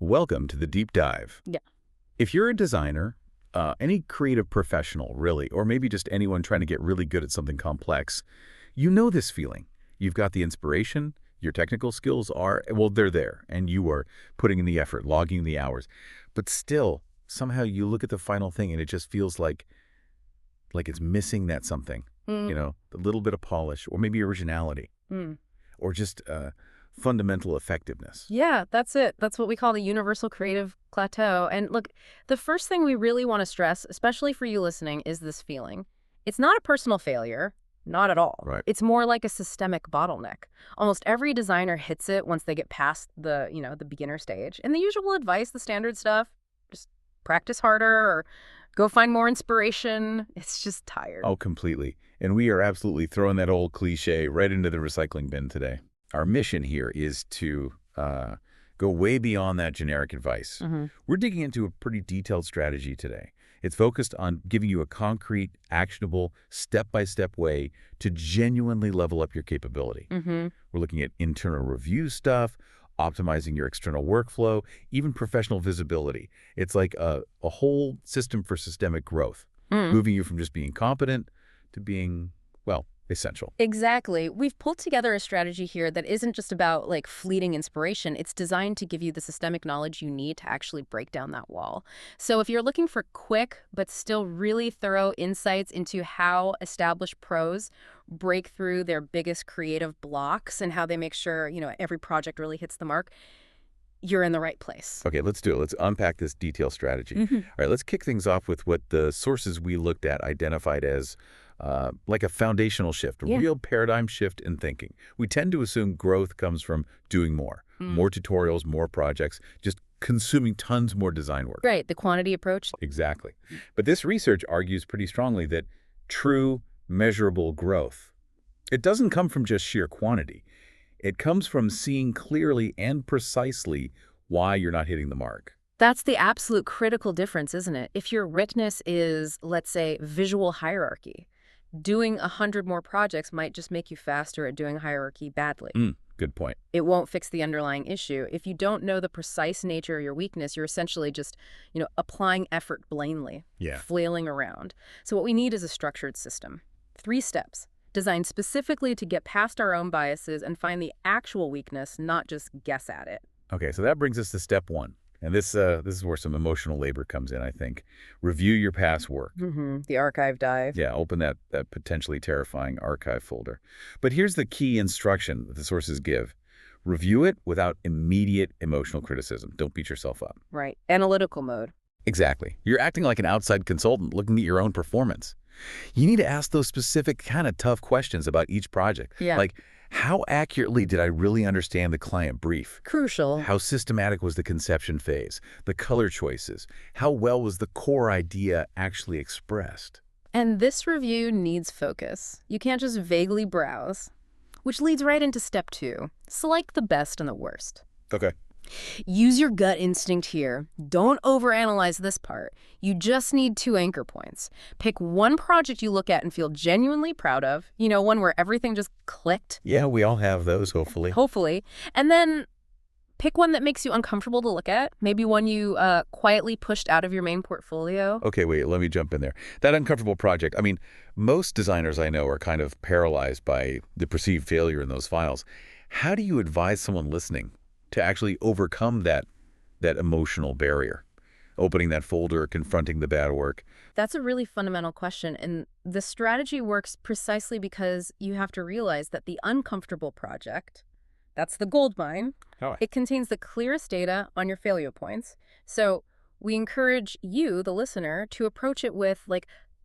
Welcome to the deep dive. Yeah. If you're a designer, any creative professional, really, or maybe just anyone trying to get really good at something complex, you know this feeling. You've got the inspiration, your technical skills are, well, they're there, and you are putting in the effort, logging the hours. But still, somehow you look at the final thing and it just feels like it's missing that something, a little bit of polish, or maybe originality, or just fundamental effectiveness. Yeah, that's it. That's what we call the universal creative plateau. And look, the first thing we really want to stress, especially for you listening, is this feeling. It's not a personal failure, not at all. Right. It's more like a systemic bottleneck. Almost every designer hits it once they get past the beginner stage. And the usual advice, the standard stuff, just practice harder or go find more inspiration. It's just tired. Oh, completely. And we are absolutely throwing that old cliche right into the recycling bin today. Our mission here is to go way beyond that generic advice. We're digging into a pretty detailed strategy today. It's focused on giving you a concrete, actionable, step-by-step way to genuinely level up your capability. We're looking at internal review stuff, optimizing your external workflow, even professional visibility. It's like a whole system for systemic growth, moving you from just being competent to being, well, essential. Exactly. We've pulled together a strategy here that isn't just about fleeting inspiration. It's designed to give you the systemic knowledge you need to actually break down that wall. So if you're looking for quick but still really thorough insights into how established pros break through their biggest creative blocks and how they make sure, every project really hits the mark, you're in the right place. Okay, let's do it. Let's unpack this detailed strategy. All right, let's kick things off with what the sources we looked at identified as like a foundational shift, a real paradigm shift in thinking. We tend to assume growth comes from doing more tutorials, more projects, just consuming tons more design work. Right, the quantity approach. Exactly. But this research argues pretty strongly that true, measurable growth, it doesn't come from just sheer quantity. It comes from seeing clearly and precisely why you're not hitting the mark. That's the absolute critical difference, isn't it? If your weakness is, let's say, visual hierarchy, doing 100 more projects might just make you faster at doing hierarchy badly. Good point. It won't fix the underlying issue. If you don't know the precise nature of your weakness, you're essentially just, applying effort blindly, flailing around. So what we need is a structured system. 3 steps, designed specifically to get past our own biases and find the actual weakness, not just guess at it. Okay, so that brings us to step 1. And this is where some emotional labor comes in, I think. Review your past work. The archive dive. Yeah, open that potentially terrifying archive folder. But here's the key instruction that the sources give. Review it without immediate emotional criticism. Don't beat yourself up. Right. Analytical mode. Exactly. You're acting like an outside consultant looking at your own performance. You need to ask those specific kind of tough questions about each project. Yeah. Like, how accurately did I really understand the client brief? Crucial. How systematic was the conception phase? The color choices? How well was the core idea actually expressed? And this review needs focus. You can't just vaguely browse. Which leads right into step 2. Select the best and the worst. Okay. Use your gut instinct here. Don't overanalyze this part. You just need 2 anchor points. Pick one project you look at and feel genuinely proud of, one where everything just clicked. Yeah, we all have those, hopefully. Hopefully. And then pick one that makes you uncomfortable to look at. Maybe one you quietly pushed out of your main portfolio. Okay, wait, let me jump in there. That uncomfortable project, most designers I know are kind of paralyzed by the perceived failure in those files. How do you advise someone listening to actually overcome that emotional barrier? Opening that folder, confronting the bad work. That's a really fundamental question, and the strategy works precisely because you have to realize that the uncomfortable project, that's the gold mine. It contains the clearest data on your failure points. So we encourage you, the listener, to approach it with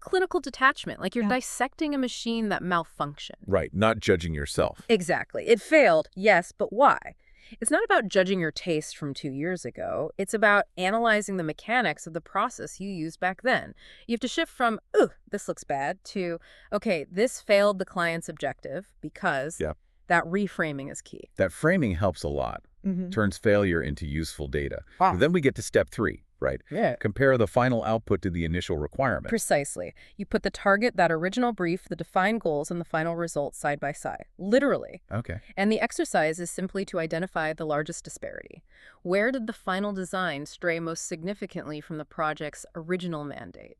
clinical detachment, like you're dissecting a machine that malfunctioned. Right, not judging yourself. Exactly. It failed, yes, but why? It's not about judging your taste from 2 years ago. It's about analyzing the mechanics of the process you used back then. You have to shift from, ooh, this looks bad, to, okay, this failed the client's objective because that reframing is key. That framing helps a lot. Turns failure into useful data. Then we get to step 3, right? Yeah. Compare the final output to the initial requirement. Precisely. You put the target, that original brief, the defined goals, and the final results side by side. Literally. Okay. And the exercise is simply to identify the largest disparity. Where did the final design stray most significantly from the project's original mandate?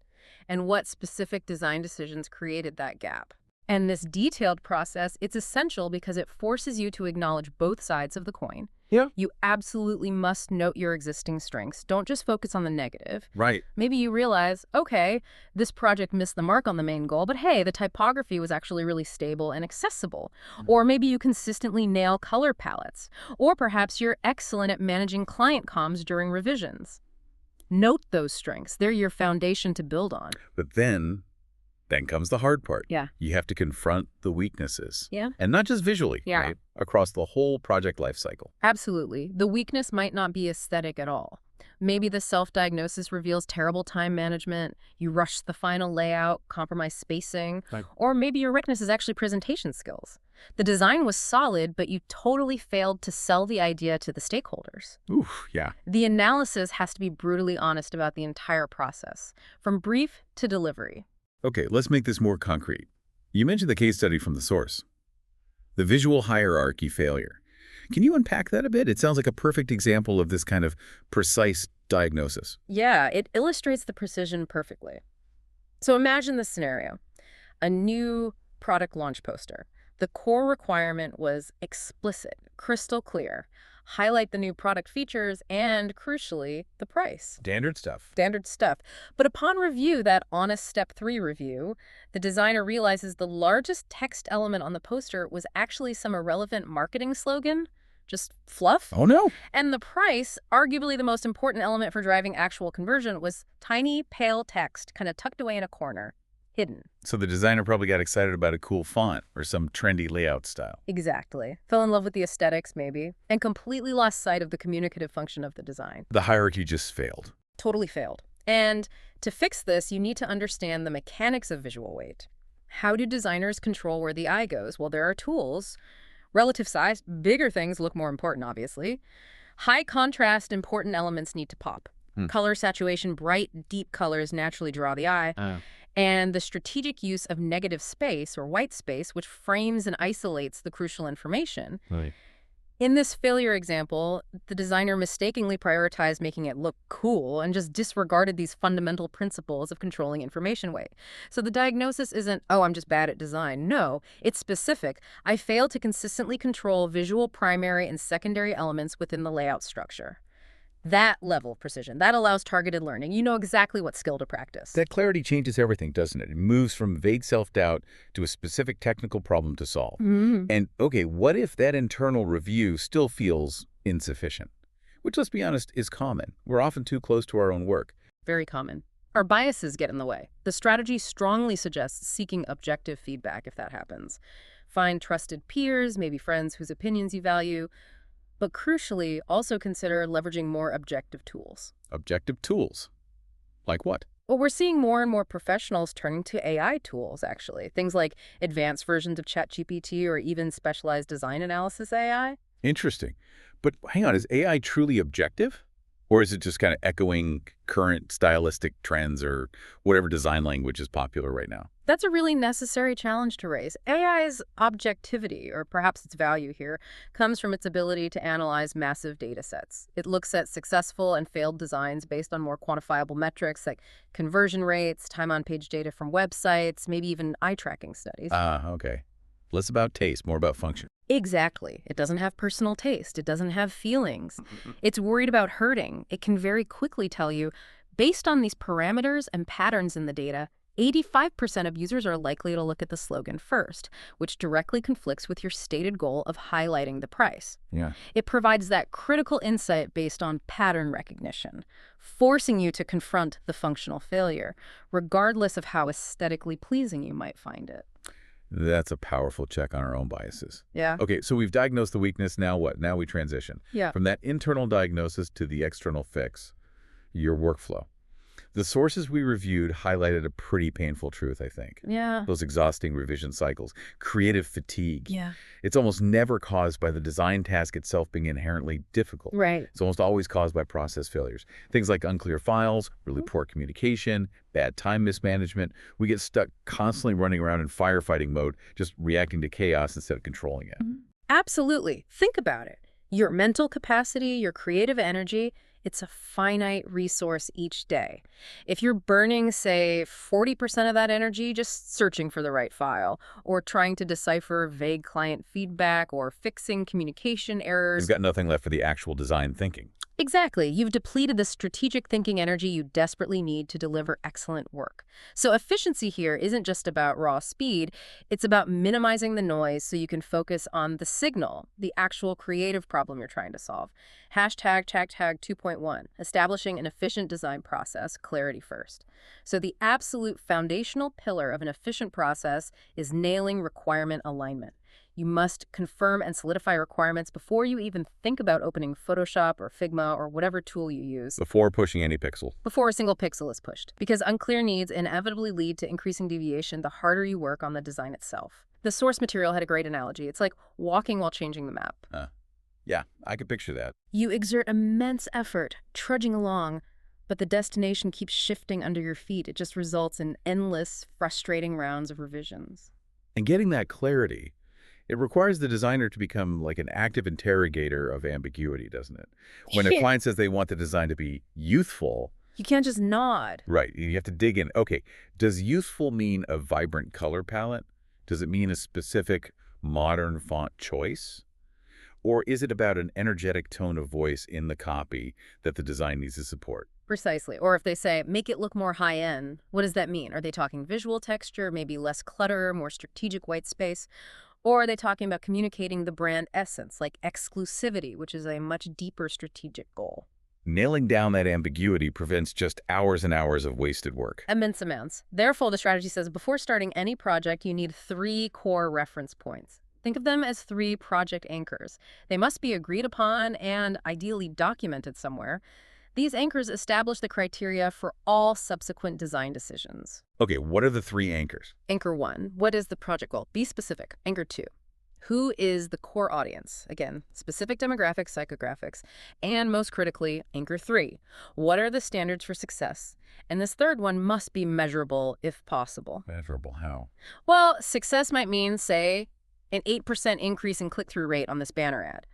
And what specific design decisions created that gap? And this detailed process, it's essential because it forces you to acknowledge both sides of the coin. Yeah. You absolutely must note your existing strengths. Don't just focus on the negative. Right. Maybe you realize, okay, this project missed the mark on the main goal, but hey, the typography was actually really stable and accessible. Or maybe you consistently nail color palettes. Or perhaps you're excellent at managing client comms during revisions. Note those strengths. They're your foundation to build on. But then comes the hard part. Yeah. You have to confront the weaknesses. Yeah. And not just visually, Yeah. right? Across the whole project lifecycle. Absolutely. The weakness might not be aesthetic at all. Maybe the self-diagnosis reveals terrible time management, you rush the final layout, compromise spacing, Right. or maybe your weakness is actually presentation skills. The design was solid, but you totally failed to sell the idea to the stakeholders. Oof, yeah. The analysis has to be brutally honest about the entire process, from brief to delivery. Okay, let's make this more concrete. You mentioned the case study from the source. The visual hierarchy failure. Can you unpack that a bit? It sounds like a perfect example of this kind of precise diagnosis. Yeah, it illustrates the precision perfectly. So imagine this scenario. A new product launch poster. The core requirement was explicit, crystal clear. Highlight the new product features and, crucially, the price. Standard stuff. Standard stuff. But upon review, that honest Step 3 review, the designer realizes the largest text element on the poster was actually some irrelevant marketing slogan. Just fluff. Oh, no. And the price, arguably the most important element for driving actual conversion, was tiny, pale text, kind of tucked away in a corner, hidden. So the designer probably got excited about a cool font or some trendy layout style. Exactly. Fell in love with the aesthetics, maybe, and completely lost sight of the communicative function of the design. The hierarchy just failed. Totally failed. And to fix this, you need to understand the mechanics of visual weight. How do designers control where the eye goes? Well, there are tools. Relative size, bigger things look more important, obviously. High contrast, important elements need to pop. Color saturation, bright, deep colors naturally draw the eye. And the strategic use of negative space or white space, which frames and isolates the crucial information. Right. In this failure example, the designer mistakenly prioritized making it look cool and just disregarded these fundamental principles of controlling information weight. So the diagnosis isn't, oh, I'm just bad at design. No, it's specific. I failed to consistently control visual primary and secondary elements within the layout structure. That level of precision, that allows targeted learning. You know exactly what skill to practice. That clarity changes everything, doesn't it? It moves from vague self-doubt to a specific technical problem to solve. And, okay, what if that internal review still feels insufficient? Which, let's be honest, is common. We're often too close to our own work. Very common. Our biases get in the way. The strategy strongly suggests seeking objective feedback if that happens. Find trusted peers, maybe friends whose opinions you value. But crucially, also consider leveraging more objective tools. Objective tools? Like what? Well, we're seeing more and more professionals turning to AI tools, actually. Things like advanced versions of ChatGPT or even specialized design analysis AI. Interesting. But hang on, is AI truly objective? Or is it just kind of echoing current stylistic trends or whatever design language is popular right now? That's a really necessary challenge to raise. AI's objectivity, or perhaps its value here, comes from its ability to analyze massive data sets. It looks at successful and failed designs based on more quantifiable metrics like conversion rates, time on page data from websites, maybe even eye tracking studies. Okay. Less about taste, more about function. Exactly. It doesn't have personal taste. It doesn't have feelings. It's worried about hurting. It can very quickly tell you, based on these parameters and patterns in the data, 85% of users are likely to look at the slogan first, which directly conflicts with your stated goal of highlighting the price. Yeah. It provides that critical insight based on pattern recognition, forcing you to confront the functional failure, regardless of how aesthetically pleasing you might find it. That's a powerful check on our own biases. Yeah. Okay, so we've diagnosed the weakness. Now what? Now we transition. Yeah. From that internal diagnosis to the external fix, your workflow. The sources we reviewed highlighted a pretty painful truth, I think. Yeah. Those exhausting revision cycles, creative fatigue. Yeah. It's almost never caused by the design task itself being inherently difficult. Right. It's almost always caused by process failures. Things like unclear files, really poor communication, bad time mismanagement. We get stuck constantly running around in firefighting mode, just reacting to chaos instead of controlling it. Absolutely. Think about it. Your mental capacity, your creative energy, it's a finite resource each day. If you're burning, say, 40% of that energy just searching for the right file, or trying to decipher vague client feedback, or fixing communication errors. You've got nothing left for the actual design thinking. Exactly. You've depleted the strategic thinking energy you desperately need to deliver excellent work. So efficiency here isn't just about raw speed, it's about minimizing the noise so you can focus on the signal, the actual creative problem you're trying to solve. Hashtag tag 2.1, establishing an efficient design process, clarity first. So the absolute foundational pillar of an efficient process is nailing requirement alignment. You must confirm and solidify requirements before you even think about opening Photoshop or Figma or whatever tool you use. Before pushing any pixel. Before a single pixel is pushed. Because unclear needs inevitably lead to increasing deviation the harder you work on the design itself. The source material had a great analogy. It's like walking while changing the map. Yeah, I could picture that. You exert immense effort, trudging along, but the destination keeps shifting under your feet. It just results in endless, frustrating rounds of revisions. And getting that clarity, it requires the designer to become like an active interrogator of ambiguity, doesn't it? When a client says they want the design to be youthful, you can't just nod. right, you have to dig in. Okay, does youthful mean a vibrant color palette? Does it mean a specific modern font choice? Or is it about an energetic tone of voice in the copy that the design needs to support? Precisely. Or if they say, make it look more high-end, what does that mean? Are they talking visual texture, maybe less clutter, more strategic white space? Or are they talking about communicating the brand essence, like exclusivity, which is a much deeper strategic goal? Nailing down that ambiguity prevents just hours and hours of wasted work. Immense amounts. Therefore, the strategy says before starting any project, you need 3 core reference points. Think of them as 3 project anchors. They must be agreed upon and ideally documented somewhere. These anchors establish the criteria for all subsequent design decisions. Okay, what are the 3 anchors? Anchor 1, what is the project goal? Be specific. Anchor 2, who is the core audience? Again, specific demographics, psychographics. And most critically, Anchor 3, what are the standards for success? And this third one must be measurable if possible. Measurable how? Well, success might mean, say, an 8% increase in click-through rate on this banner ad.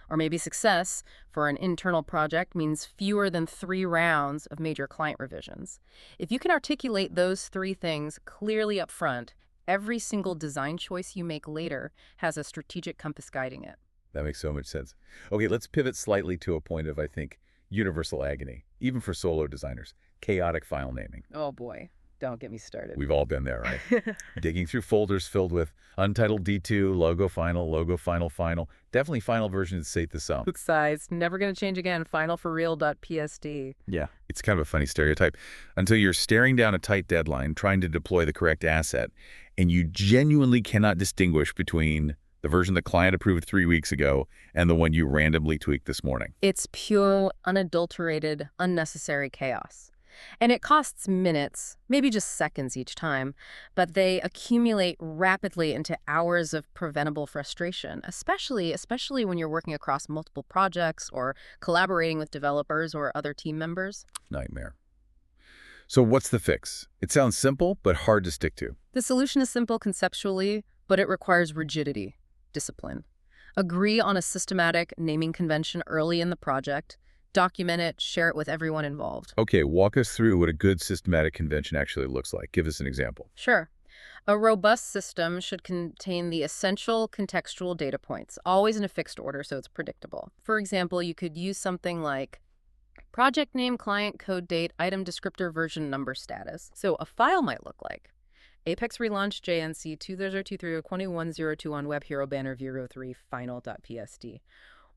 Or maybe success for an internal project means fewer than 3 rounds of major client revisions. If you can articulate those 3 things clearly up front, every single design choice you make later has a strategic compass guiding it. That makes so much sense. Okay, let's pivot slightly to a point of, I think, universal agony, even for solo designers, chaotic file naming. Oh boy, don't get me started. We've all been there, right? Digging through folders filled with untitled D2, logo final. Definitely final version is safe to some. Book size, never going to change again, final for real.psd. Yeah. It's kind of a funny stereotype. Until you're staring down a tight deadline, trying to deploy the correct asset, and you genuinely cannot distinguish between the version the client approved 3 weeks ago and the one you randomly tweaked this morning. It's pure, unadulterated, unnecessary chaos. And it costs minutes, maybe just seconds each time, but they accumulate rapidly into hours of preventable frustration, especially when you're working across multiple projects or collaborating with developers or other team members. Nightmare. So what's the fix? It sounds simple, but hard to stick to. The solution is simple conceptually, but it requires rigidity, discipline. Agree on a systematic naming convention early in the project. Document it, share it with everyone involved. Okay, walk us through what a good systematic convention actually looks like. Give us an example. Sure. A robust system should contain the essential contextual data points, always in a fixed order so it's predictable. For example, you could use something like project name, client code date, item descriptor, version number, status. So a file might look like Apex relaunch JNC 2023-21021 on web hero banner 03 final.psd.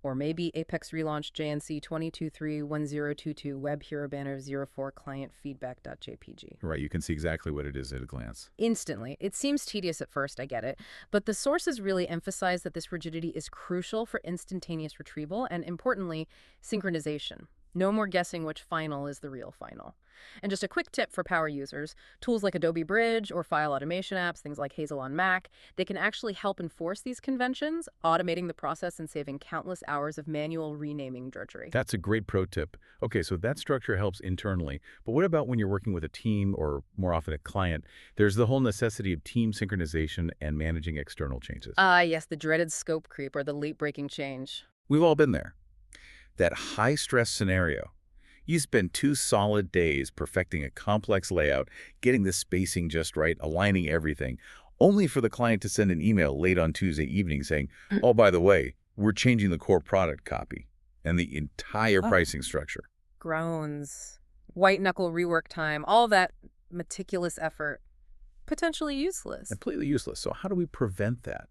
Or maybe Apex relaunch JNC 2023-1022 web hero banner 04 client feedback.jpg. Right, you can see exactly what it is at a glance. Instantly. It seems tedious at first, I get it, but the sources really emphasize that this rigidity is crucial for instantaneous retrieval and, importantly, synchronization. No more guessing which final is the real final. And just a quick tip for power users, tools like Adobe Bridge or file automation apps, things like Hazel on Mac, they can actually help enforce these conventions, automating the process and saving countless hours of manual renaming drudgery. That's a great pro tip. Okay, so that structure helps internally, but what about when you're working with a team or more often a client? There's the whole necessity of team synchronization and managing external changes. Yes, the dreaded scope creep or the late-breaking change. We've all been there. That high-stress scenario. You spend 2 solid days perfecting a complex layout, getting the spacing just right, aligning everything, only for the client to send an email late on Tuesday evening saying, oh, by the way, we're changing the core product copy and the entire Oh. pricing structure. Groans, white-knuckle rework time, all that meticulous effort, potentially useless. Completely useless. So how do we prevent that?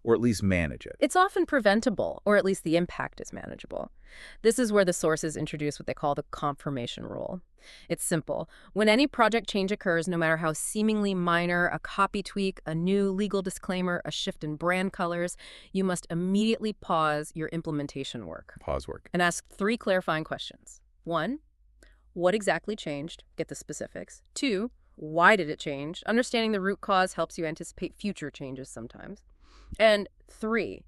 Or at least manage it? It's often preventable, or at least the impact is manageable. This is where the sources introduce what they call the confirmation rule. It's simple. When any project change occurs, no matter how seemingly minor, a copy tweak, a new legal disclaimer, a shift in brand colors, you must immediately pause your implementation work Pause work. and ask 3 clarifying questions. 1, what exactly changed? Get the specifics. 2, why did it change? Understanding the root cause helps you anticipate future changes sometimes. And 3,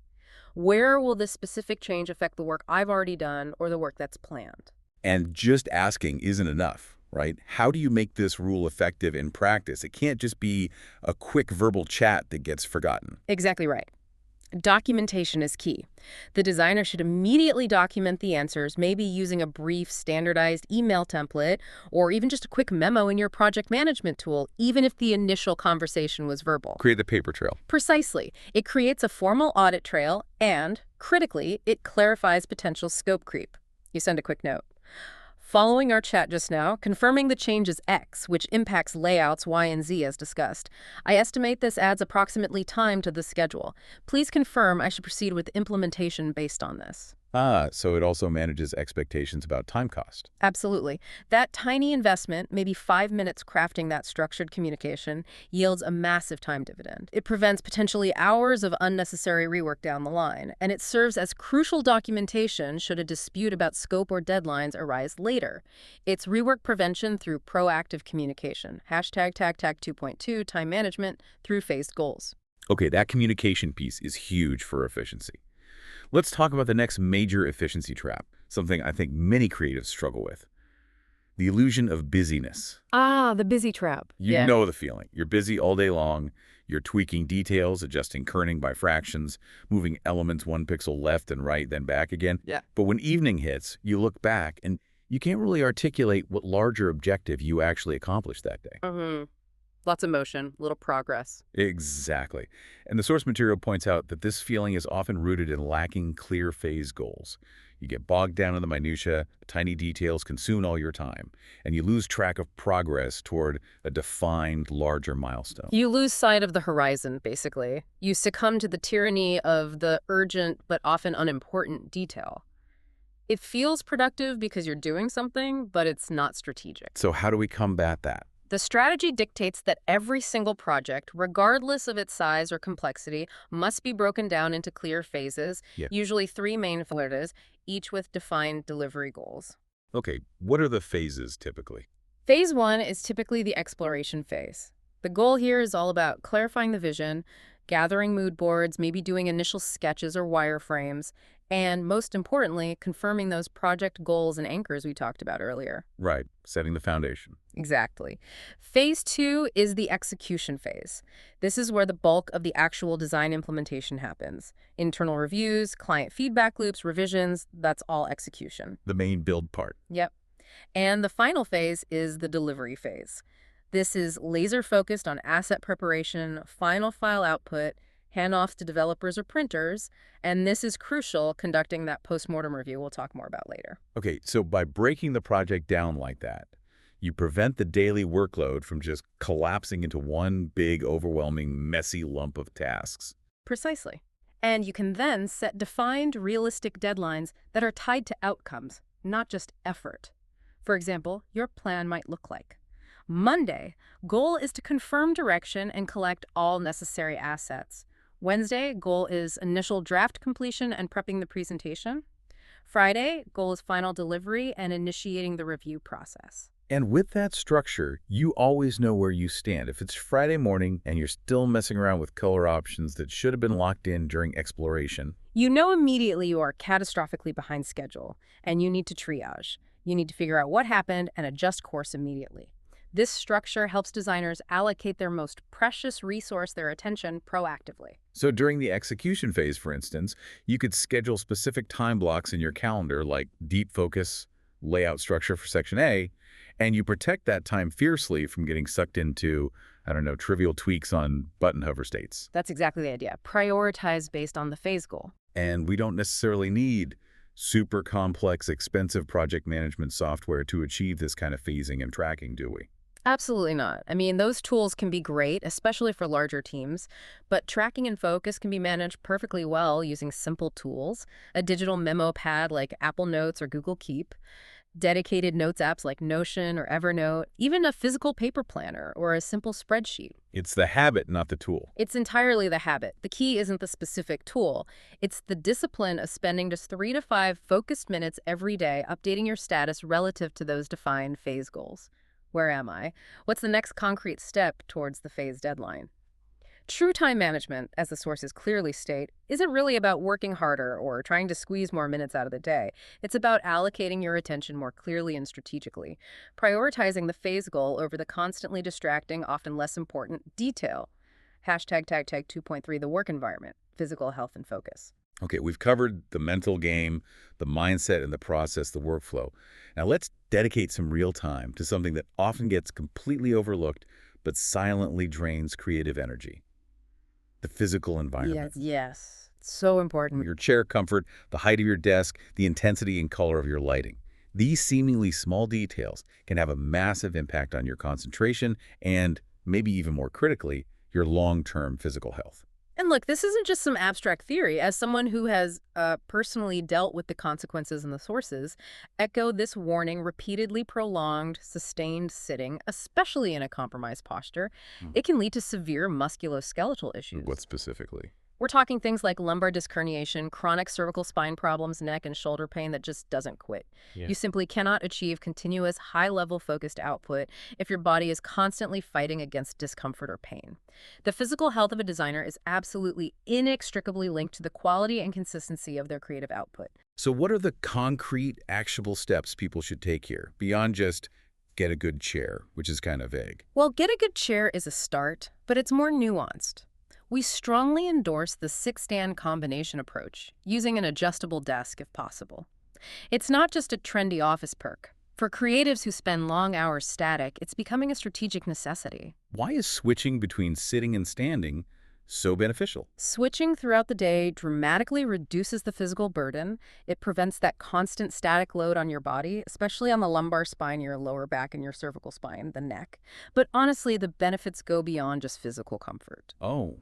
where will this specific change affect the work I've already done or the work that's planned? And just asking isn't enough, right? How do you make this rule effective in practice? It can't just be a quick verbal chat that gets forgotten. Exactly right. Documentation is key. The designer should immediately document the answers, maybe using a brief, standardized email template, or even just a quick memo in your project management tool, even if the initial conversation was verbal. Create the paper trail. Precisely. It creates a formal audit trail and, critically, it clarifies potential scope creep. You send a quick note. Following our chat just now, confirming the change is X, which impacts layouts Y and Z as discussed. I estimate this adds approximately time to the schedule. Please confirm I should proceed with implementation based on this. So it also manages expectations about time cost. Absolutely. That tiny investment, maybe 5 minutes crafting that structured communication, yields a massive time dividend. It prevents potentially hours of unnecessary rework down the line, and it serves as crucial documentation should a dispute about scope or deadlines arise later. It's rework prevention through proactive communication. Hashtag TAG 2.2, time management through phased goals. Okay, that communication piece is huge for efficiency. Let's talk about the next major efficiency trap, something I think many creatives struggle with. The illusion of busyness. The busy trap. You know the feeling. You're busy all day long. You're tweaking details, adjusting kerning by fractions, moving elements 1 pixel left and right, then back again. Yeah. But when evening hits, you look back and you can't really articulate what larger objective you actually accomplished that day. Lots of motion, little progress. Exactly. And the source material points out that this feeling is often rooted in lacking clear phase goals. You get bogged down in the minutia, tiny details consume all your time, and you lose track of progress toward a defined, larger milestone. You lose sight of the horizon, basically. You succumb to the tyranny of the urgent but often unimportant detail. It feels productive because you're doing something, but it's not strategic. So how do we combat that? The strategy dictates that every single project, regardless of its size or complexity, must be broken down into clear phases, usually 3 main phases, each with defined delivery goals. Okay, what are the phases typically? Phase 1 is typically the exploration phase. The goal here is all about clarifying the vision, gathering mood boards, maybe doing initial sketches or wireframes, and most importantly, confirming those project goals and anchors we talked about earlier. Right, setting the foundation. Exactly. Phase 2 is the execution phase. This is where the bulk of the actual design implementation happens. Internal reviews, client feedback loops, revisions, that's all execution. The main build part. Yep. And the final phase is the delivery phase. This is laser-focused on asset preparation, final file output, handoffs to developers or printers, and this is crucial conducting that post-mortem review we'll talk more about later. Okay, so by breaking the project down like that, you prevent the daily workload from just collapsing into one big, overwhelming, messy lump of tasks. Precisely. And you can then set defined, realistic deadlines that are tied to outcomes, not just effort. For example, your plan might look like: Monday, goal is to confirm direction and collect all necessary assets. Wednesday, goal is initial draft completion and prepping the presentation. Friday, goal is final delivery and initiating the review process. And with that structure, you always know where you stand. If it's Friday morning and you're still messing around with color options that should have been locked in during exploration, You know immediately you are catastrophically behind schedule, and you need to triage. You need to figure out what happened and adjust course immediately. This structure helps designers allocate their most precious resource, their attention, proactively. so during the execution phase, for instance, you could schedule specific time blocks in your calendar like deep focus, layout structure for section A, and you protect that time fiercely from getting sucked into, I don't know, trivial tweaks on button hover states. That's exactly the idea. Prioritize based on the phase goal. And we don't necessarily need super complex, expensive project management software to achieve this kind of phasing and tracking, do we? Absolutely not. I mean, those tools can be great, especially for larger teams, but tracking and focus can be managed perfectly well using simple tools, a digital memo pad like Apple Notes or Google Keep, dedicated notes apps like Notion or Evernote, even a physical paper planner or a simple spreadsheet. It's the habit, not the tool. It's entirely the habit. The key isn't the specific tool. It's the discipline of spending just 3 to 5 focused minutes every day updating your status relative to those defined phase goals. Where am I? What's the next concrete step towards the phase deadline? True time management, as the sources clearly state, isn't really about working harder or trying to squeeze more minutes out of the day. It's about allocating your attention more clearly and strategically, prioritizing the phase goal over the constantly distracting, often less important detail. Hashtag tag tag 2.3, the work environment, physical health and focus. Okay, we've covered the mental game, the mindset and the process, the workflow. Now let's dedicate some real time to something that often gets completely overlooked but silently drains creative energy: the physical environment. Yes. So important. Your chair comfort, the height of your desk, the intensity and color of your lighting. These seemingly small details can have a massive impact on your concentration and, maybe even more critically, your long-term physical health. And look, this isn't just some abstract theory. As someone who has personally dealt with the consequences and the sources, echo this warning: repeatedly prolonged, sustained sitting, especially in a compromised posture, it can lead to severe musculoskeletal issues. What specifically? We're talking things like lumbar disc herniation, chronic cervical spine problems, neck and shoulder pain that just doesn't quit. Yeah. You simply cannot achieve continuous, high-level focused output if your body is constantly fighting against discomfort or pain. The physical health of a designer is absolutely inextricably linked to the quality and consistency of their creative output. So what are the concrete, actionable steps people should take here, beyond just get a good chair, which is kind of vague? Well, get a good chair is a start, but it's more nuanced. We strongly endorse the sit-stand combination approach, using an adjustable desk if possible. It's not just a trendy office perk. For creatives who spend long hours static, it's becoming a strategic necessity. Why is switching between sitting and standing so beneficial? Switching throughout the day dramatically reduces the physical burden. It prevents that constant static load on your body, especially on the lumbar spine, your lower back, and your cervical spine, the neck. But honestly, the benefits go beyond just physical comfort. Oh,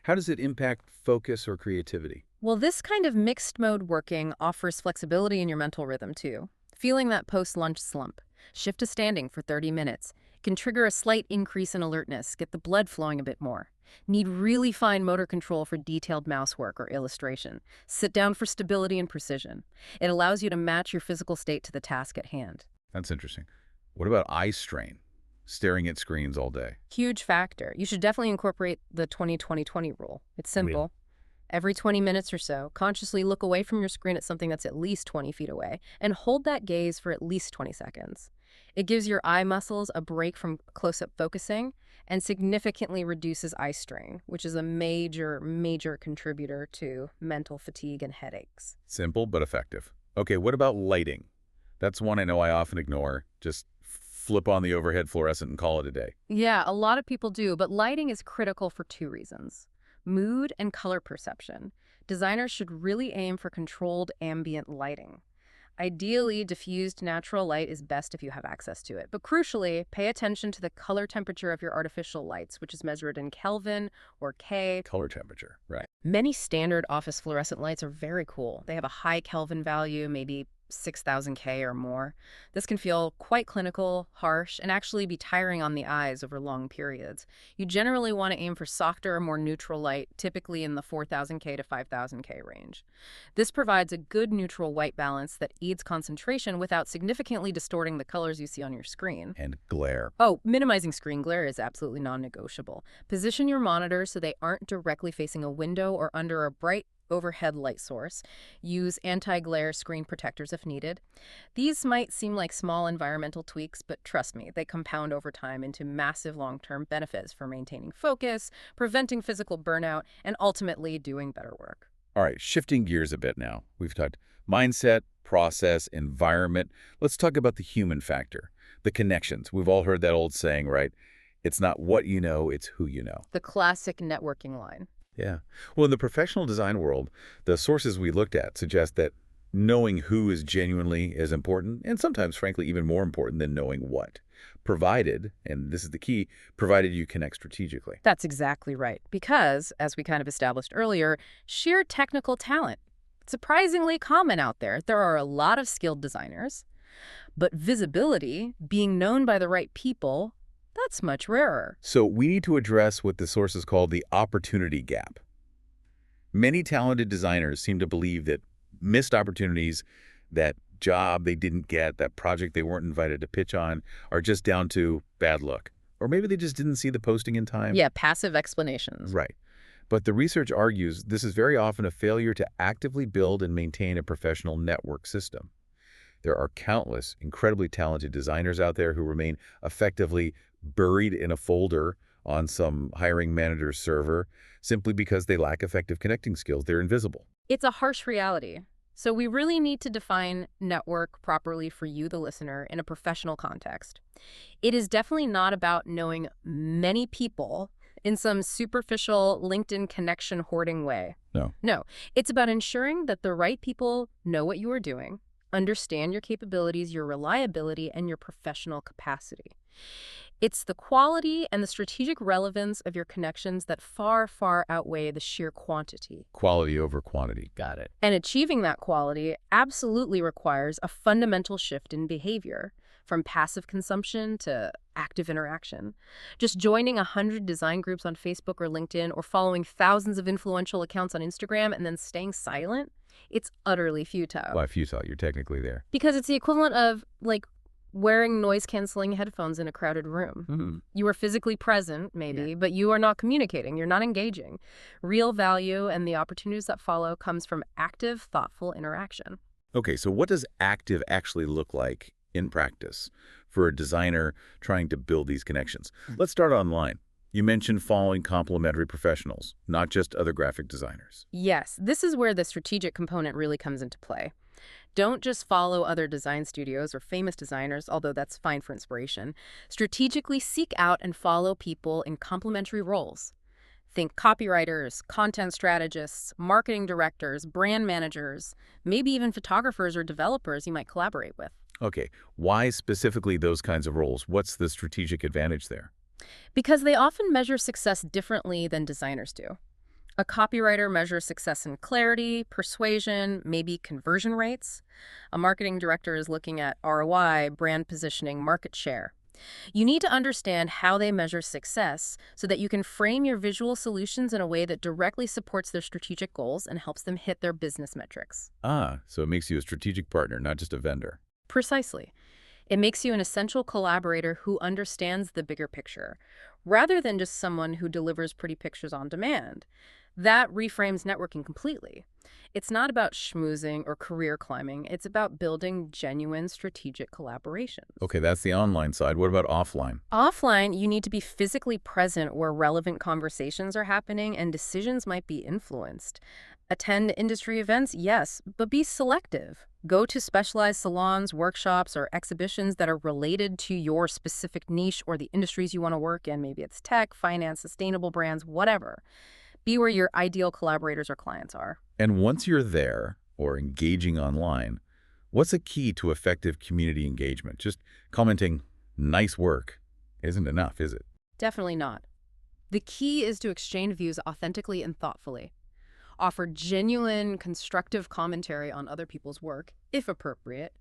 how does it impact focus or creativity? Well, this kind of mixed mode working offers flexibility in your mental rhythm too. Feeling that post-lunch slump, shift to standing for 30 minutes. It can trigger a slight increase in alertness, get the blood flowing a bit more. Need really fine motor control for detailed mouse work or illustration. Sit down for stability and precision. It allows you to match your physical state to the task at hand. That's interesting. What about eye strain? Staring at screens all day. Huge factor. You should definitely incorporate the 20-20-20 rule. It's simple. Really? Every 20 minutes or so, consciously look away from your screen at something that's at least 20 feet away and hold that gaze for at least 20 seconds. It gives your eye muscles a break from close-up focusing and significantly reduces eye strain, which is a major contributor to mental fatigue and headaches. Simple but effective. Okay, what about lighting? That's one I know I often ignore. Just flip on the overhead fluorescent and call it a day. Yeah, a lot of people do, but lighting is critical for 2 reasons: mood and color perception. Designers should really aim for controlled ambient lighting. Ideally, diffused natural light is best if you have access to it. But crucially, pay attention to the color temperature of your artificial lights, which is measured in Kelvin or K. Color temperature, right. Many standard office fluorescent lights are very cool. They have a high Kelvin value, maybe 6,000K or more. This can feel quite clinical, harsh, and actually be tiring on the eyes over long periods. You generally want to aim for softer or more neutral light, typically in the 4,000K to 5,000K range. This provides a good neutral white balance that aids concentration without significantly distorting the colors you see on your screen. And glare. Oh, minimizing screen glare is absolutely non-negotiable. Position your monitors so they aren't directly facing a window or under a bright overhead light source. Use anti-glare screen protectors if needed. These might seem like small environmental tweaks, but trust me, they compound over time into massive long-term benefits for maintaining focus, preventing physical burnout, and ultimately doing better work. All right, shifting gears a bit now. We've talked mindset, process, environment. Let's talk about the human factor, the connections. We've all heard that old saying, right? It's not what you know, it's who you know. The classic networking line. Yeah. Well, in the professional design world, the sources we looked at suggest that knowing who is genuinely as important, and sometimes, frankly, even more important than knowing what, provided, and this is the key, provided you connect strategically. That's exactly right. Because, as we kind of established earlier, sheer technical talent. Surprisingly common out there. There are a lot of skilled designers, but visibility, being known by the right people, that's much rarer. So we need to address what the sources call the opportunity gap. Many talented designers seem to believe that missed opportunities, that job they didn't get, that project they weren't invited to pitch on, are just down to bad luck. Or maybe they just didn't see the posting in time. Yeah, passive explanations. Right. But the research argues this is very often a failure to actively build and maintain a professional network system. There are countless incredibly talented designers out there who remain effectively buried in a folder on some hiring manager's server simply because they lack effective connecting skills. They're invisible. It's a harsh reality. So we really need to define network properly for you, the listener, in a professional context. It is definitely not about knowing many people in some superficial LinkedIn connection hoarding way. No. No, it's about ensuring that the right people know what you are doing, understand your capabilities, your reliability, and your professional capacity. It's the quality and the strategic relevance of your connections that far, far outweigh the sheer quantity. Quality over quantity. Got it. And achieving that quality absolutely requires a fundamental shift in behavior, from passive consumption to active interaction. Just joining 100 design groups on Facebook or LinkedIn or following thousands of influential accounts on Instagram and then staying silent, it's utterly futile. Why futile? You're technically there. Because it's the equivalent of, like, wearing noise-canceling headphones in a crowded room. Mm-hmm. You are physically present, maybe, but you are not communicating. You're not engaging. Real value and the opportunities that follow comes from active, thoughtful interaction. Okay, so what does active actually look like in practice for a designer trying to build these connections? Let's start online. You mentioned following complementary professionals, not just other graphic designers. Yes, this is where the strategic component really comes into play. Don't just follow other design studios or famous designers, although that's fine for inspiration. Strategically seek out and follow people in complementary roles. Think copywriters, content strategists, marketing directors, brand managers, maybe even photographers or developers you might collaborate with. Okay, why specifically those kinds of roles? What's the strategic advantage there? Because they often measure success differently than designers do. A copywriter measures success in clarity, persuasion, maybe conversion rates. A marketing director is looking at ROI, brand positioning, market share. You need to understand how they measure success so that you can frame your visual solutions in a way that directly supports their strategic goals and helps them hit their business metrics. So it makes you a strategic partner, not just a vendor. Precisely. It makes you an essential collaborator who understands the bigger picture, rather than just someone who delivers pretty pictures on demand. That reframes networking completely. It's not about schmoozing or career climbing. It's about building genuine strategic collaborations. Okay, that's the online side. What about offline? Offline, you need to be physically present where relevant conversations are happening and decisions might be influenced. Attend industry events, yes, but be selective. Go to specialized salons, workshops, or exhibitions that are related to your specific niche or the industries you want to work in. Maybe it's tech, finance, sustainable brands, whatever. Be where your ideal collaborators or clients are. And once you're there or engaging online, what's a key to effective community engagement? Just commenting, nice work, isn't enough, is it? Definitely not. The key is to exchange views authentically and thoughtfully. Offer genuine, constructive commentary on other people's work, if appropriate.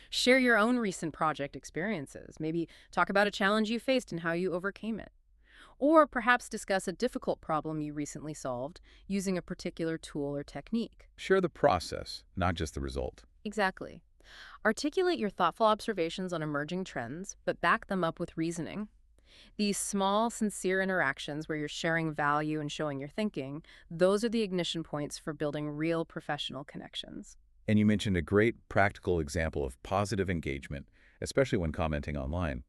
Share your own recent project experiences. Maybe talk about a challenge you faced and how you overcame it. Or perhaps discuss a difficult problem you recently solved using a particular tool or technique. Share the process, not just the result. Exactly. Articulate your thoughtful observations on emerging trends, but back them up with reasoning. These small, sincere interactions where you're sharing value and showing your thinking, those are the ignition points for building real professional connections. And you mentioned a great practical example of positive engagement, especially when commenting online.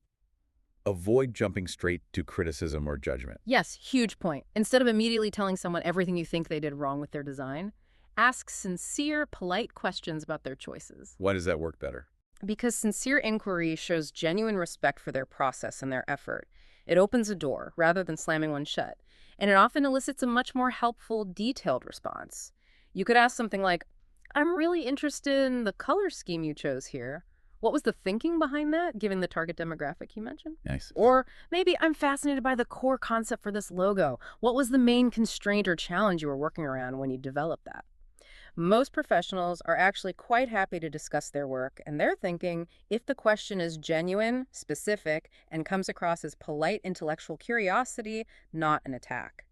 Avoid jumping straight to criticism or judgment. Yes, huge point. Instead of immediately telling someone everything you think they did wrong with their design, ask sincere, polite questions about their choices. Why does that work better? Because sincere inquiry shows genuine respect for their process and their effort. It opens a door rather than slamming one shut, and it often elicits a much more helpful, detailed response. You could ask something like, I'm really interested in the color scheme you chose here. What was the thinking behind that, given the target demographic you mentioned? Nice. Or maybe I'm fascinated by the core concept for this logo. What was the main constraint or challenge you were working around when you developed that? Most professionals are actually quite happy to discuss their work and their thinking if the question is genuine, specific, and comes across as polite intellectual curiosity, not an attack.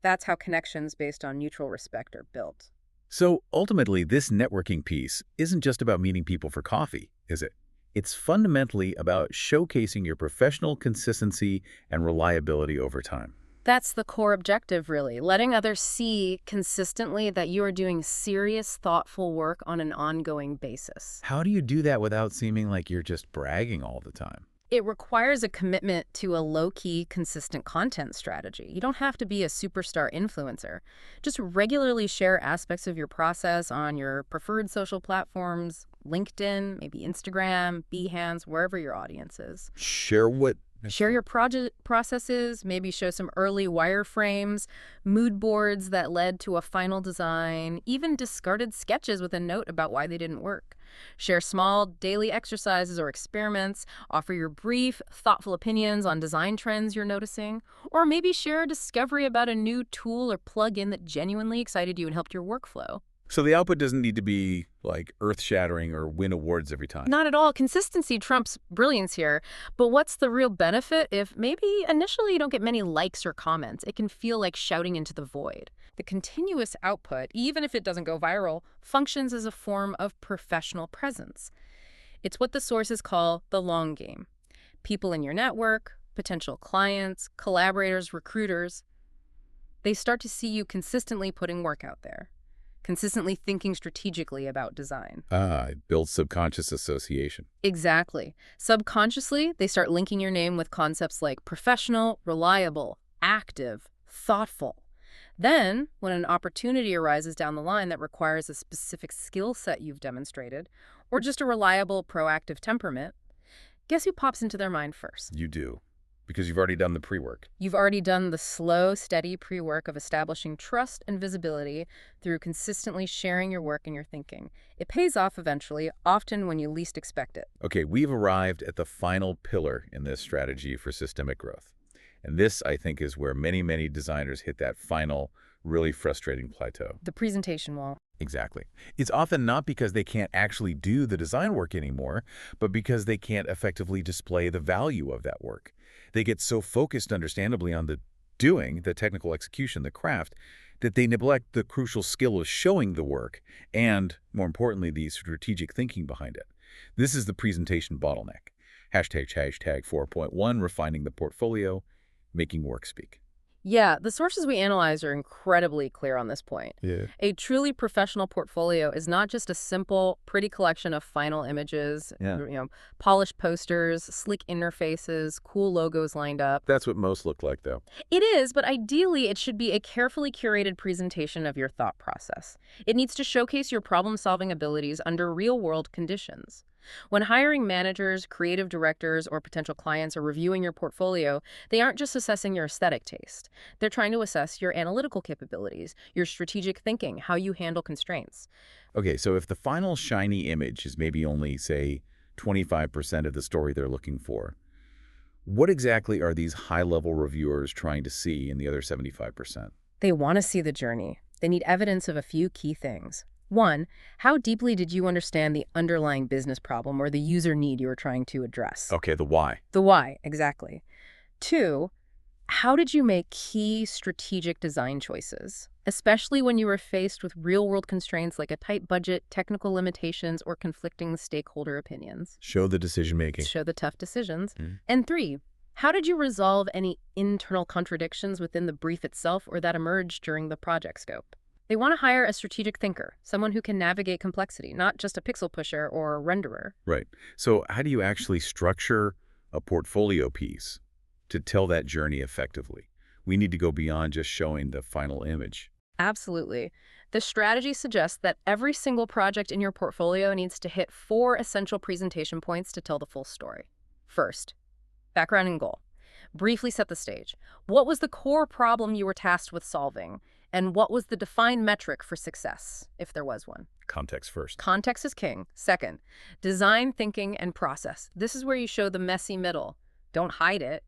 That's how connections based on mutual respect are built. So ultimately, this networking piece isn't just about meeting people for coffee, is it? It's fundamentally about showcasing your professional consistency and reliability over time. That's the core objective, really, letting others see consistently that you are doing serious, thoughtful work on an ongoing basis. How do you do that without seeming like you're just bragging all the time? It requires a commitment to a low-key, consistent content strategy. You don't have to be a superstar influencer. Just regularly share aspects of your process on your preferred social platforms, LinkedIn, maybe Instagram, Behance, wherever your audience is. Share what? Share your project processes, maybe show some early wireframes, mood boards that led to a final design, even discarded sketches with a note about why they didn't work. Share small daily exercises or experiments, offer your brief, thoughtful opinions on design trends you're noticing, or maybe share a discovery about a new tool or plugin that genuinely excited you and helped your workflow. So the output doesn't need to be like earth-shattering or win awards every time. Not at all. Consistency trumps brilliance here. But what's the real benefit if maybe initially you don't get many likes or comments? It can feel like shouting into the void. The continuous output, even if it doesn't go viral, functions as a form of professional presence. It's what the sources call the long game. People in your network, potential clients, collaborators, recruiters, they start to see you consistently putting work out there, consistently thinking strategically about design. It builds subconscious association. Exactly. Subconsciously, they start linking your name with concepts like professional, reliable, active, thoughtful. Then, when an opportunity arises down the line that requires a specific skill set you've demonstrated, or just a reliable, proactive temperament, guess who pops into their mind first? You do, because you've already done the pre-work. You've already done the slow, steady pre-work of establishing trust and visibility through consistently sharing your work and your thinking. It pays off eventually, often when you least expect it. Okay, we've arrived at the final pillar in this strategy for systemic growth. And this, I think, is where many, many designers hit that final, really frustrating plateau. The presentation wall. Exactly. It's often not because they can't actually do the design work anymore, but because they can't effectively display the value of that work. They get so focused, understandably, on the doing, the technical execution, the craft, that they neglect the crucial skill of showing the work and, more importantly, the strategic thinking behind it. This is the presentation bottleneck. Hashtag 4.1, refining the portfolio, making work speak. Yeah, the sources we analyze are incredibly clear on this point. Yeah. A truly professional portfolio is not just a simple, pretty collection of final images, polished posters, slick interfaces, cool logos lined up. That's what most look like, though. It is, but ideally it should be a carefully curated presentation of your thought process. It needs to showcase your problem-solving abilities under real-world conditions. When hiring managers, creative directors, or potential clients are reviewing your portfolio, they aren't just assessing your aesthetic taste. They're trying to assess your analytical capabilities, your strategic thinking, how you handle constraints. Okay, so if the final shiny image is maybe only, say, 25% of the story they're looking for, what exactly are these high-level reviewers trying to see in the other 75%? They want to see the journey. They need evidence of a few key things. One, how deeply did you understand the underlying business problem or the user need you were trying to address? Okay, the why. The why, exactly. Two, how did you make key strategic design choices, especially when you were faced with real-world constraints like a tight budget, technical limitations, or conflicting stakeholder opinions? Show the decision making. Show the tough decisions. Mm. And three, how did you resolve any internal contradictions within the brief itself or that emerged during the project scope? They want to hire a strategic thinker, someone who can navigate complexity, not just a pixel pusher or a renderer. Right. So how do you actually structure a portfolio piece to tell that journey effectively? We need to go beyond just showing the final image. Absolutely. The strategy suggests that every single project in your portfolio needs to hit 4 essential presentation points to tell the full story. First, background and goal. Briefly set the stage. What was the core problem you were tasked with solving? And what was the defined metric for success, if there was one? Context first. Context is king. Second, design thinking and process. This is where you show the messy middle. Don't hide it.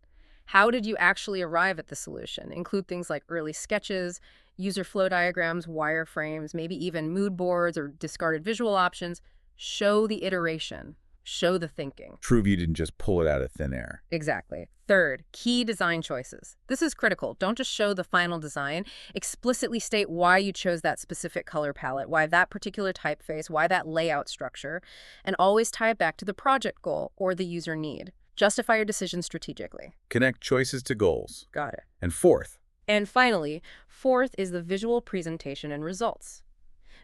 How did you actually arrive at the solution? Include things like early sketches, user flow diagrams, wireframes, maybe even mood boards or discarded visual options. Show the iteration. Show the thinking. Prove you didn't just pull it out of thin air. Exactly. Third, key design choices. This is critical. Don't just show the final design. Explicitly state why you chose that specific color palette, why that particular typeface, why that layout structure, and always tie it back to the project goal or the user need. Justify your decision strategically. Connect choices to goals. Got it. And fourth, And finally, fourth is the visual presentation and results.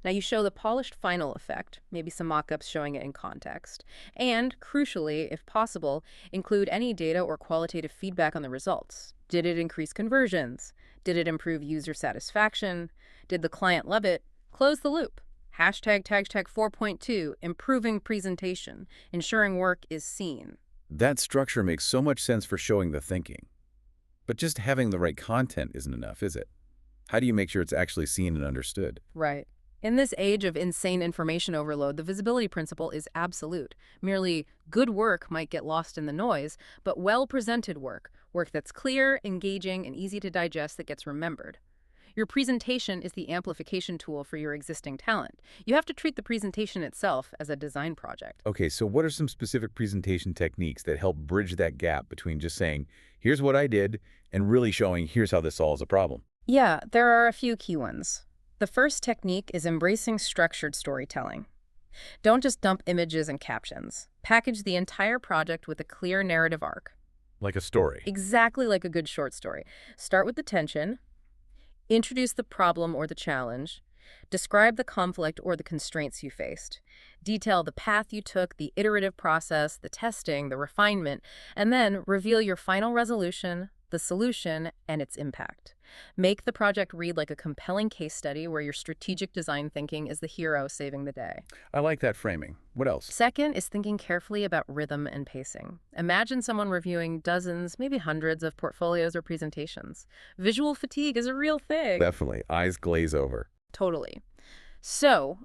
Now you show the polished final effect, maybe some mock-ups showing it in context, and, crucially, if possible, include any data or qualitative feedback on the results. Did it increase conversions? Did it improve user satisfaction? Did the client love it? Close the loop. Hashtag 4.2, improving presentation, ensuring work is seen. that structure makes so much sense for showing the thinking. But just having the right content isn't enough, is it? How do you make sure it's actually seen and understood? Right. In this age of insane information overload, the visibility principle is absolute. Merely good work might get lost in the noise, but well-presented work, work that's clear, engaging, and easy to digest that gets remembered. Your presentation is the amplification tool for your existing talent. You have to treat the presentation itself as a design project. Okay, so what are some specific presentation techniques that help bridge that gap between just saying, here's what I did, and really showing, here's how this solves a problem? Yeah, there are a few key ones. The first technique is embracing structured storytelling. Don't just dump images and captions. Package the entire project with a clear narrative arc. Like a story. Exactly like a good short story. Start with the tension, introduce the problem or the challenge, describe the conflict or the constraints you faced, detail the path you took, the iterative process, the testing, the refinement, and then reveal your final resolution, the solution, and its impact. Make the project read like a compelling case study where your strategic design thinking is the hero saving the day. I like that framing. What else? Second is thinking carefully about rhythm and pacing. Imagine someone reviewing dozens, maybe hundreds of portfolios or presentations. Visual fatigue is a real thing. Definitely. Eyes glaze over. Totally. So,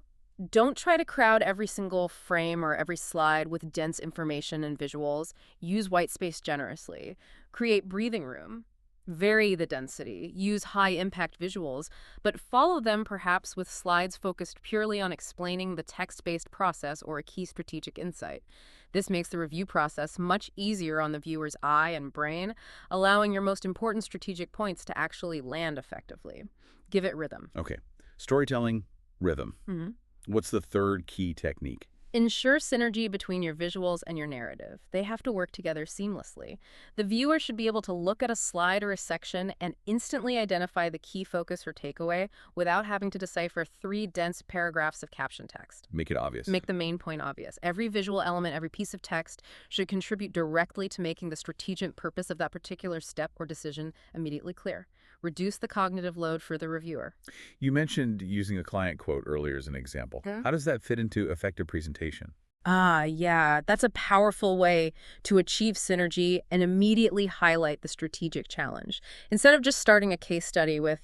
don't try to crowd every single frame or every slide with dense information and visuals. Use white space generously. Create breathing room. Vary the density. Use high-impact visuals, but follow them perhaps with slides focused purely on explaining the text-based process or a key strategic insight. This makes the review process much easier on the viewer's eye and brain, allowing your most important strategic points to actually land effectively. Give it rhythm. Okay. Storytelling, rhythm. What's the third key technique? Ensure synergy between your visuals and your narrative. They have to work together seamlessly. The viewer should be able to look at a slide or a section and instantly identify the key focus or takeaway without having to decipher 3 dense paragraphs of caption text. Make it obvious. Make the main point obvious. Every visual element, every piece of text should contribute directly to making the strategic purpose of that particular step or decision immediately clear. Reduce the cognitive load for the reviewer. You mentioned using a client quote earlier as an example. How does that fit into effective presentation? Yeah, that's a powerful way to achieve synergy and immediately highlight the strategic challenge. Instead of just starting a case study with,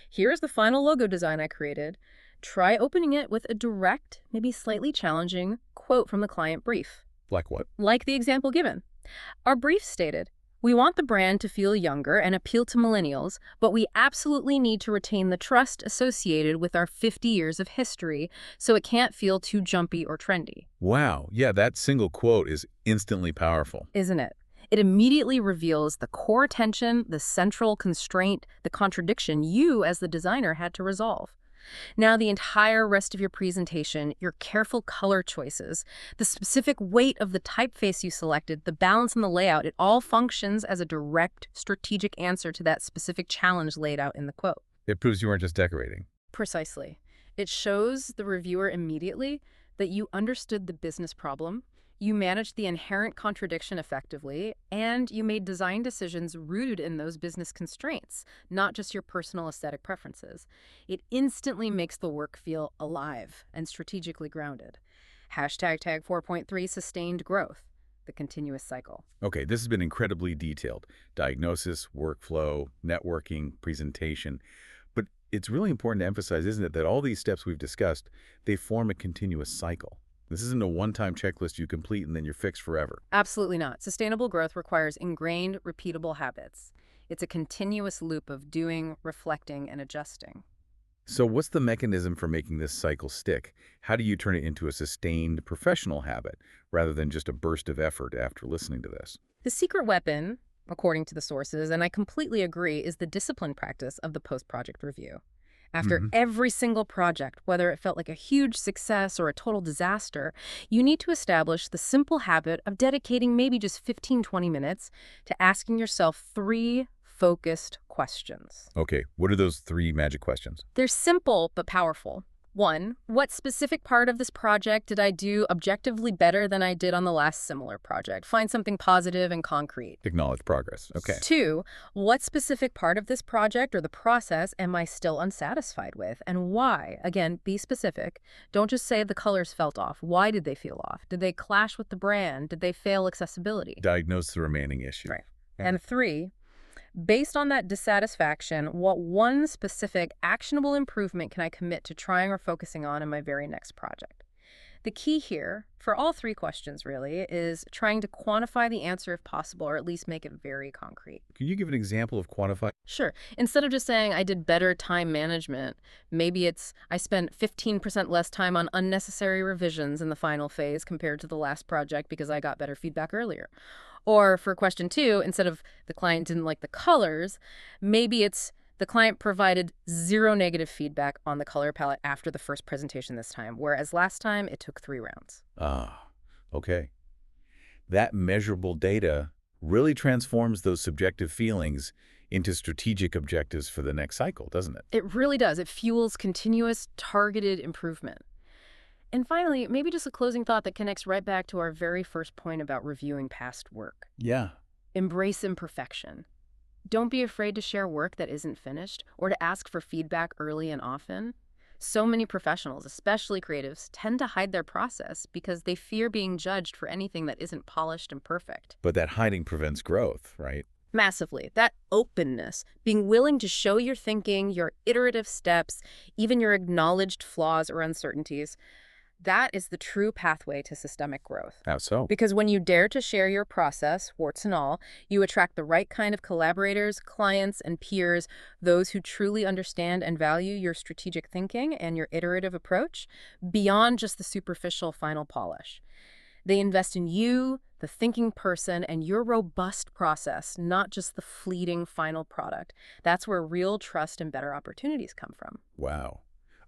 here's the final logo design I created, try opening it with a direct, maybe slightly challenging quote from the client brief. Like what? Like the example given. Our brief stated, We want the brand to feel younger and appeal to millennials, but we absolutely need to retain the trust associated with our 50 years of history, so it can't feel too jumpy or trendy. Wow, yeah, that single quote is instantly powerful. Isn't it? It immediately reveals the core tension, the central constraint, the contradiction you as the designer had to resolve. Now, the entire rest of your presentation, your careful color choices, the specific weight of the typeface you selected, the balance in the layout, it all functions as a direct, strategic answer to that specific challenge laid out in the quote. It proves you weren't just decorating. Precisely. It shows the reviewer immediately that you understood the business problem, you managed the inherent contradiction effectively, and you made design decisions rooted in those business constraints, not just your personal aesthetic preferences. It instantly makes the work feel alive and strategically grounded. Hashtag tag 4.3 sustained growth, the continuous cycle. Okay, this has been incredibly detailed. Diagnosis, workflow, networking, presentation. But it's really important to emphasize, isn't it, that all these steps we've discussed, they form a continuous cycle. This isn't a one-time checklist you complete and then you're fixed forever. Absolutely not. Sustainable growth requires ingrained, repeatable habits. It's a continuous loop of doing, reflecting, and adjusting. So what's the mechanism for making this cycle stick? How do you turn it into a sustained professional habit rather than just a burst of effort after listening to this? The secret weapon, according to the sources, and I completely agree, is the disciplined practice of the post-project review. After every single project, whether it felt like a huge success or a total disaster, you need to establish the simple habit of dedicating maybe just 15-20 minutes to asking yourself 3 focused questions. Okay, what are those 3 magic questions? They're simple but powerful. 1, what specific part of this project did I do objectively better than I did on the last similar project? Find something positive and concrete. Acknowledge progress. Okay. 2, what specific part of this project or the process am I still unsatisfied with, and why? Again, be specific. Don't just say the colors felt off. Why did they feel off? Did they clash with the brand? Did they fail accessibility? Diagnose the remaining issue. Right. Yeah. And 3, based on that dissatisfaction, what one specific actionable improvement can I commit to trying or focusing on in my very next project? The key here, for all 3 questions really, is trying to quantify the answer if possible, or at least make it very concrete. Can you give an example of quantify? Sure. Instead of just saying I did better time management, maybe it's I spent 15% less time on unnecessary revisions in the final phase compared to the last project because I got better feedback earlier. Or for question 2, instead of the client didn't like the colors, maybe it's the client provided 0 negative feedback on the color palette after the first presentation this time, whereas last time it took 3 rounds. Ah, okay. That measurable data really transforms those subjective feelings into strategic objectives for the next cycle, doesn't it? It really does. It fuels continuous, targeted improvement. And finally, maybe just a closing thought that connects right back to our very first point about reviewing past work. Yeah. Embrace imperfection. Don't be afraid to share work that isn't finished or to ask for feedback early and often. So many professionals, especially creatives, tend to hide their process because they fear being judged for anything that isn't polished and perfect. But that hiding prevents growth, right? Massively. That openness, being willing to show your thinking, your iterative steps, even your acknowledged flaws or uncertainties, that is the true pathway to systemic growth. How so? Because when you dare to share your process, warts and all, you attract the right kind of collaborators, clients, and peers, those who truly understand and value your strategic thinking and your iterative approach, beyond just the superficial final polish. They invest in you, the thinking person, and your robust process, not just the fleeting final product. That's where real trust and better opportunities come from. Wow.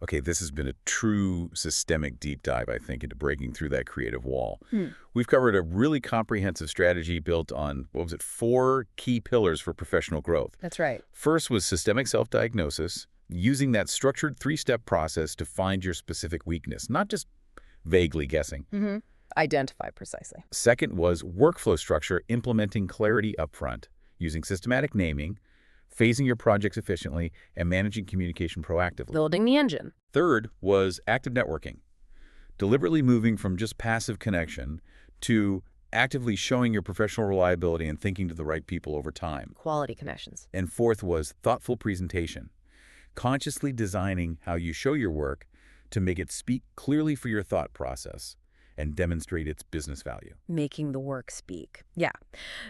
Okay, this has been a true systemic deep dive, I think, into breaking through that creative wall. We've covered a really comprehensive strategy built on, 4 key pillars for professional growth. That's right. First was systemic self-diagnosis, using that structured 3-step process to find your specific weakness, not just vaguely guessing. Identify precisely. Second was workflow structure, implementing clarity upfront, using systematic naming, phasing your projects efficiently, and managing communication proactively. Building the engine. Third was active networking, deliberately moving from just passive connection to actively showing your professional reliability and thinking to the right people over time. Quality connections. And fourth was thoughtful presentation, consciously designing how you show your work to make it speak clearly for your thought process and demonstrate its business value. Making the work speak. Yeah.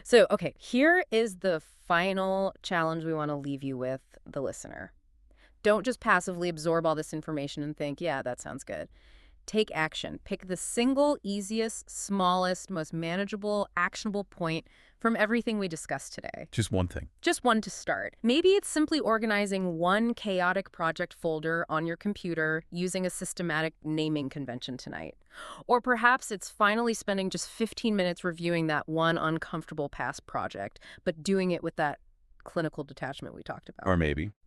So, okay, here is the final challenge we want to leave you with, the listener. Don't just passively absorb all this information and think, yeah, that sounds good. Take action. Pick the single easiest, smallest, most manageable, actionable point from everything we discussed today. Just one thing. Just one to start. Maybe it's simply organizing one chaotic project folder on your computer using a systematic naming convention tonight. Or perhaps it's finally spending just 15 minutes reviewing that one uncomfortable past project, but doing it with that clinical detachment we talked about.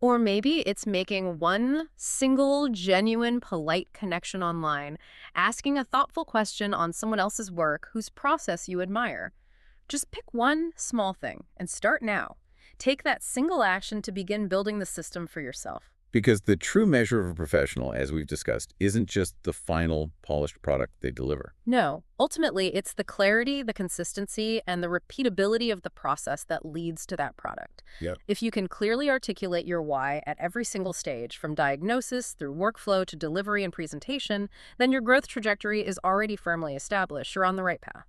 Or maybe it's making one single, genuine, polite connection online, asking a thoughtful question on someone else's work whose process you admire. Just pick one small thing and start now. Take that single action to begin building the system for yourself. because the true measure of a professional, as we've discussed, isn't just the final polished product they deliver. No, ultimately, it's the clarity, the consistency, and the repeatability of the process that leads to that product. Yep. If you can clearly articulate your why at every single stage, from diagnosis through workflow to delivery and presentation, then your growth trajectory is already firmly established. You're on the right path.